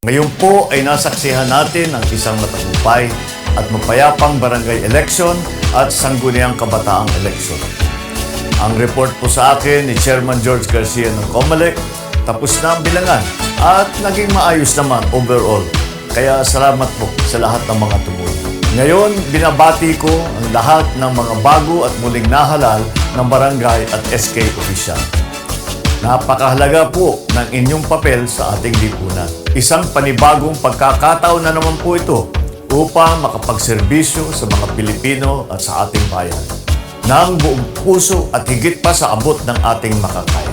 Ngayon po ay nasaksihan natin ang isang matagumpay at mapayapang barangay election at sangguniang kabataang election. Ang report po sa akin ni Chairman George Garcia ng COMELEC, tapos na ang bilangan at naging maayos naman overall. Kaya salamat po sa lahat ng mga tumulong. Ngayon, binabati ko ang lahat ng mga bago at muling nahalal ng barangay at SK official. Napakahalaga po ng inyong papel sa ating lipunan. Isang panibagong pagkakataon na naman po ito upang makapagserbisyo sa mga Pilipino at sa ating bayan ng buong puso at higit pa sa abot ng ating makakaya.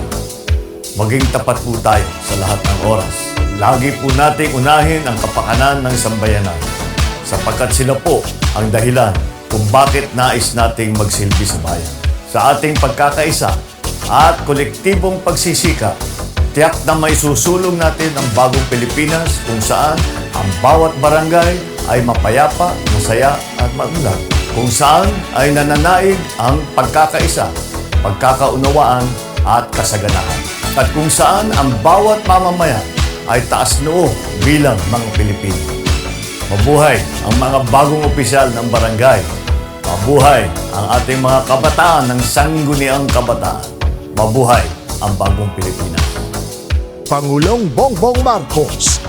Maging tapat po tayo sa lahat ng oras. Lagi po nating unahin ang kapakanan ng sambayanan sapagkat sila po ang dahilan kung bakit nais nating magsilbi sa bayan. Sa ating pagkakaisa at kolektibong pagsisikap, tiyak na may susulong natin ang bagong Pilipinas kung saan ang bawat barangay ay mapayapa, masaya at maunlad. Kung saan ay nananaig ang pagkakaisa, pagkakaunawaan at kasaganahan. At kung saan ang bawat mamamayan ay taas noo bilang mga Pilipino. Mabuhay ang mga bagong opisyal ng barangay. Mabuhay ang ating mga kabataan ng sangguniang kabataan. Mabuhay ang bagong Pilipinas. Pangulong Bongbong Marcos,